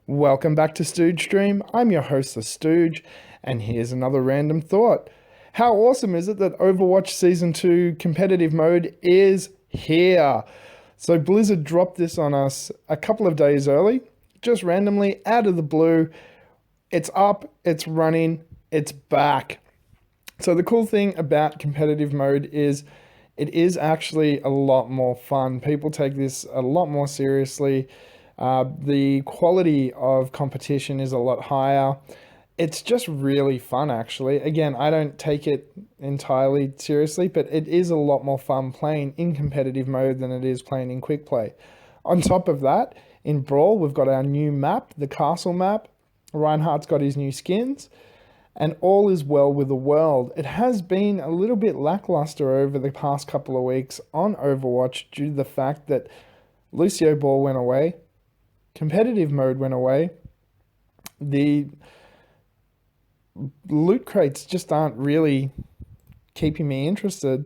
Welcome back to Stooge Stream. I'm your host, the Stooge, and here's another random thought. How awesome is it that Overwatch Season 2 competitive mode is here? So, Blizzard dropped this on us a couple of days early, just randomly out of the blue. It's up, it's running, it's back. So, the cool thing about competitive mode is it is actually a lot more fun. People take this a lot more seriously. The quality of competition is a lot higher. It's just really fun, actually. Again, I don't take it entirely seriously, but it is a lot more fun playing in competitive mode than it is playing in quick play. On top of that, in Brawl, we've got our new map, the castle map. Reinhardt's got his new skins, and all is well with the world. It has been a little bit lackluster over the past couple of weeks on Overwatch due to the fact that Lucio Ball went away, competitive mode went away, the loot crates just aren't really keeping me interested.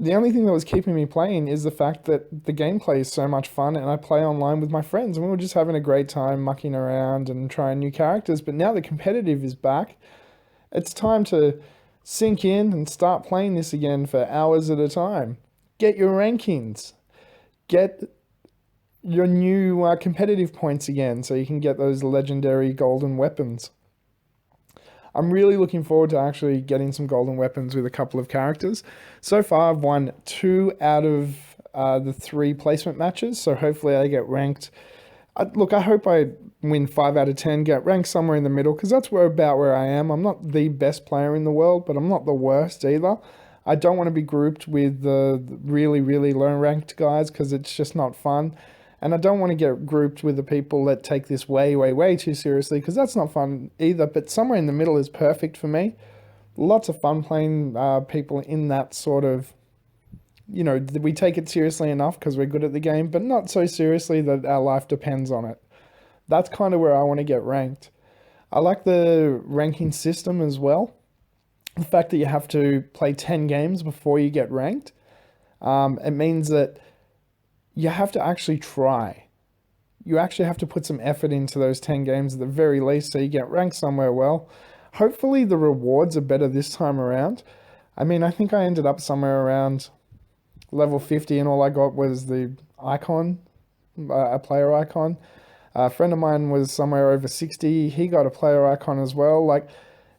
The only thing that was keeping me playing is the fact that the gameplay is so much fun and I play online with my friends and we were just having a great time mucking around and trying new characters. But now the competitive is back, it's time to sink in and start playing this again for hours at a time. Get your rankings, get your new competitive points again so you can get those legendary golden weapons. I'm really looking forward to actually getting some golden weapons with a couple of characters. So far, I've won 2 out of the 3 placement matches, so hopefully I get ranked. Look, I hope I win 5 out of 10, get ranked somewhere in the middle, because that's about where I am. I'm not the best player in the world, but I'm not the worst either. I don't want to be grouped with the really, really low ranked guys, because it's just not fun. And I don't want to get grouped with the people that take this way, way, way too seriously because that's not fun either. But somewhere in the middle is perfect for me. Lots of fun playing people in that sort of, we take it seriously enough because we're good at the game, but not so seriously that our life depends on it. That's kind of where I want to get ranked. I like the ranking system as well. The fact that you have to play 10 games before you get ranked. It means that you have to actually try. You actually have to put some effort into those 10 games at the very least so you get ranked somewhere well. Hopefully the rewards are better this time around. I mean, I think I ended up somewhere around level 50 and all I got was the icon, a player icon. A friend of mine was somewhere over 60. He got a player icon as well.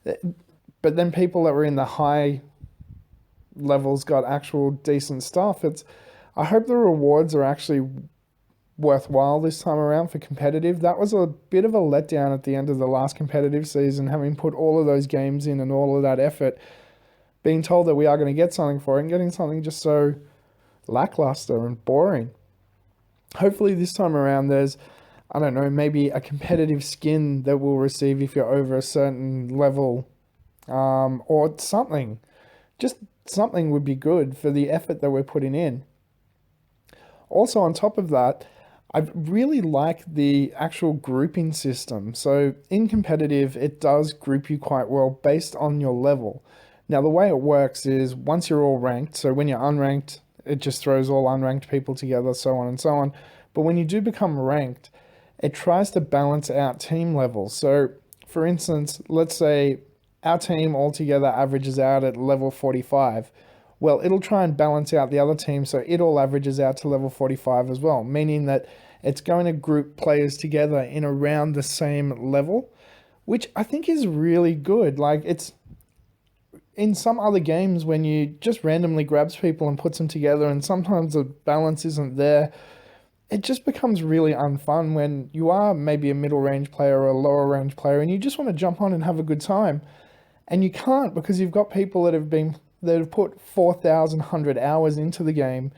But then people that were in the high levels got actual decent stuff. I hope the rewards are actually worthwhile this time around for competitive. That was a bit of a letdown at the end of the last competitive season, having put all of those games in and all of that effort, being told that we are going to get something for it and getting something just so lackluster and boring. Hopefully this time around there's, I don't know, maybe a competitive skin that we'll receive if you're over a certain level, or something. Just something would be good for the effort that we're putting in. Also, on top of that, I really like the actual grouping system. So in competitive, it does group you quite well based on your level. Now, the way it works is once you're all ranked, so when you're unranked, it just throws all unranked people together, so on and so on. But when you do become ranked, it tries to balance out team levels. So, for instance, let's say our team altogether averages out at level 45. Well, it'll try and balance out the other team so it all averages out to level 45 as well, meaning that it's going to group players together in around the same level, which I think is really good. Like, it's in some other games when you just randomly grabs people and puts them together and sometimes the balance isn't there, it just becomes really unfun when you are maybe a middle range player or a lower range player and you just want to jump on and have a good time. And you can't because you've got people that have put 4,100 hours into the game,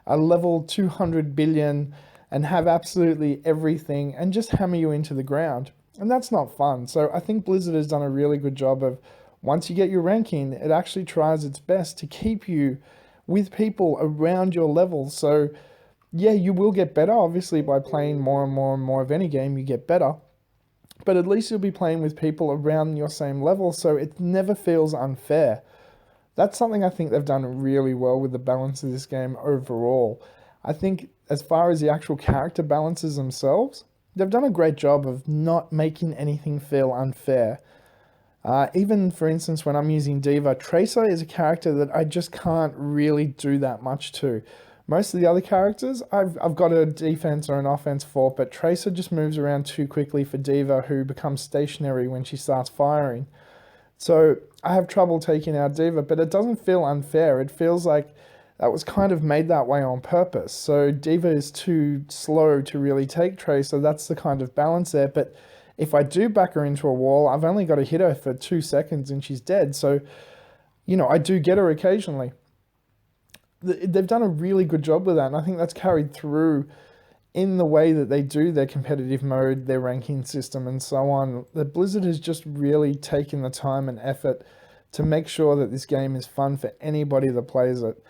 are level 200 billion, and have absolutely everything and just hammer you into the ground. And that's not fun. So I think Blizzard has done a really good job of, once you get your ranking, it actually tries its best to keep you with people around your level. So yeah, you will get better, obviously, by playing more and more and more of any game, you get better. But at least you'll be playing with people around your same level, so it never feels unfair. That's something I think they've done really well with the balance of this game overall. I think as far as the actual character balances themselves, they've done a great job of not making anything feel unfair. Even for instance, when I'm using Diva, Tracer is a character that I just can't really do that much to. Most of the other characters, I've got a defense or an offense for, but Tracer just moves around too quickly for Diva, who becomes stationary when she starts firing. So I have trouble taking out Diva, but it doesn't feel unfair. It feels like that was kind of made that way on purpose. So Diva is too slow to really take Tracer. That's the kind of balance there. But if I do back her into a wall, I've only got to hit her for 2 seconds and she's dead. So, I do get her occasionally. They've done a really good job with that, and I think that's carried through in the way that they do their competitive mode, their ranking system, and so on. The Blizzard has just really taken the time and effort to make sure that this game is fun for anybody that plays it.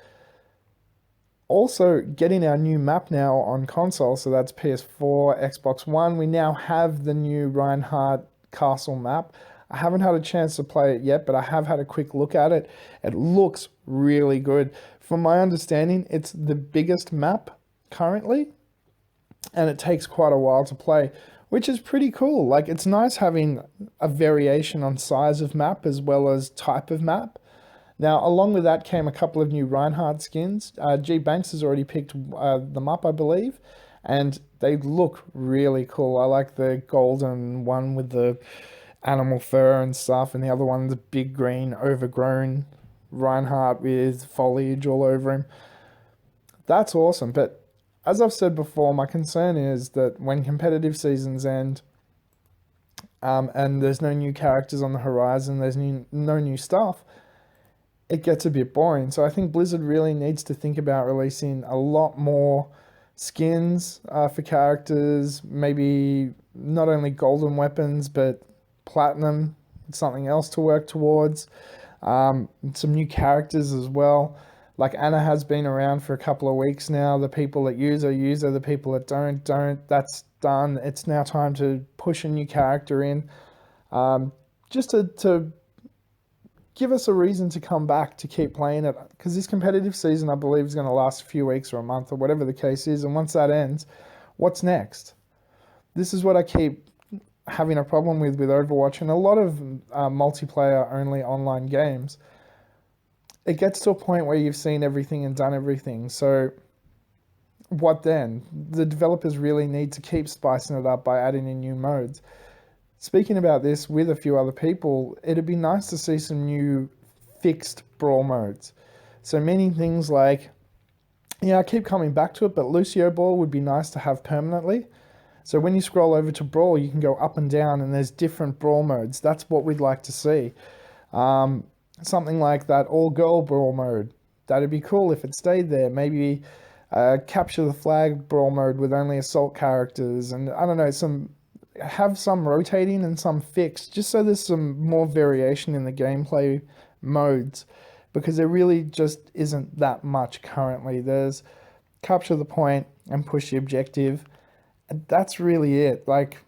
Also, getting our new map now on console, so that's PS4, Xbox One, we now have the new Reinhardt castle map. I haven't had a chance to play it yet, but I have had a quick look at it. It looks really good. From my understanding, it's the biggest map currently, and it takes quite a while to play, which is pretty cool. Like, it's nice having a variation on size of map as well as type of map. Now, along with that came a couple of new Reinhardt skins. G Banks has already picked them up, I believe, and they look really cool. I like the golden one with the animal fur and stuff, and the other one, the big green overgrown Reinhardt with foliage all over him. That's awesome, but as I've said before, my concern is that when competitive seasons end, and there's no new characters on the horizon, there's no new stuff, it gets a bit boring. So I think Blizzard really needs to think about releasing a lot more skins for characters, maybe not only golden weapons, but platinum, something else to work towards. Some new characters as well. Like Anna has been around for a couple of weeks now. The people that use her, the people that don't. That's done. It's now time to push a new character in. Just to give us a reason to come back to keep playing it, because this competitive season, I believe, is going to last a few weeks or a month or whatever the case is, and once that ends, what's next? This is what I keep having a problem with Overwatch and a lot of multiplayer only online games. It gets to a point where you've seen everything and done everything, so what then? The developers really need to keep spicing it up by adding in new modes. Speaking about this with a few other people, it'd be nice to see some new fixed brawl modes. So meaning things like, I keep coming back to it, but Lucio Ball would be nice to have permanently. So when you scroll over to Brawl, you can go up and down and there's different Brawl modes. That's what we'd like to see. Something like that all-girl Brawl mode. That'd be cool if it stayed there. Maybe capture the flag Brawl mode with only assault characters, and I don't know, have some rotating and some fixed, just so there's some more variation in the gameplay modes, because there really just isn't that much currently. There's capture the point and push the objective, and that's really it. Like,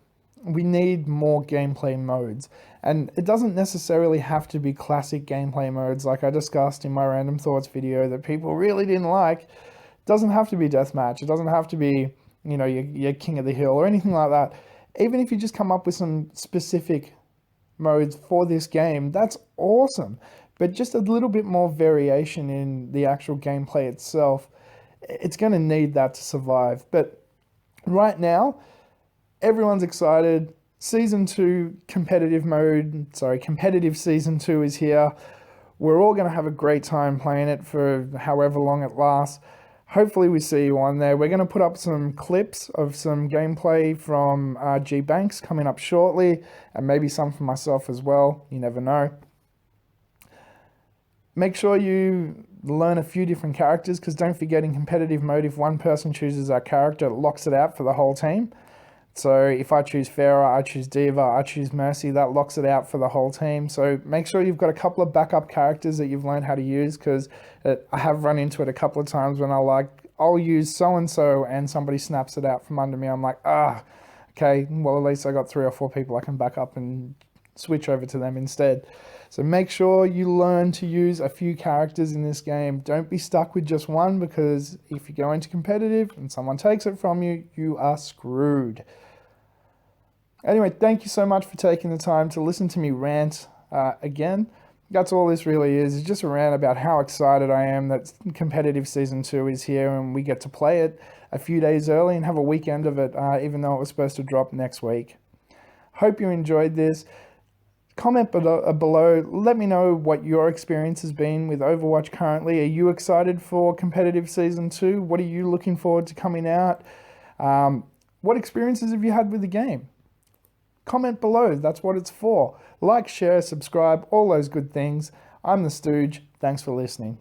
we need more gameplay modes, and it doesn't necessarily have to be classic gameplay modes like I discussed in my Random Thoughts video that people really didn't like. It doesn't have to be deathmatch, it doesn't have to be, your King of the Hill or anything like that. Even if you just come up with some specific modes for this game, that's awesome. But just a little bit more variation in the actual gameplay itself, it's going to need that to survive. But right now, everyone's excited. Competitive Season 2 is here. We're all going to have a great time playing it for however long it lasts. Hopefully we see you on there. We're going to put up some clips of some gameplay from G Banks coming up shortly, and maybe some for myself as well. You never know. Make sure you learn a few different characters, because don't forget, in competitive mode, if one person chooses our character, it locks it out for the whole team. So if I choose Pharah, I choose Diva, I choose Mercy, that locks it out for the whole team. So make sure you've got a couple of backup characters that you've learned how to use, because I have run into it a couple of times when I'll use so-and-so and somebody snaps it out from under me. I'm like, okay, well, at least I got 3 or 4 people I can back up and switch over to them instead. So make sure you learn to use a few characters in this game. Don't be stuck with just one, because if you go into competitive and someone takes it from you, you are screwed. Anyway, thank you so much for taking the time to listen to me rant again. That's all this really is. It's just a rant about how excited I am that competitive season 2 is here and we get to play it a few days early and have a weekend of it, even though it was supposed to drop next week. Hope you enjoyed this. Comment below. Let me know what your experience has been with Overwatch currently. Are you excited for competitive season 2? What are you looking forward to coming out? What experiences have you had with the game? Comment below. That's what it's for. Like, share, subscribe, all those good things. I'm the Stooge. Thanks for listening.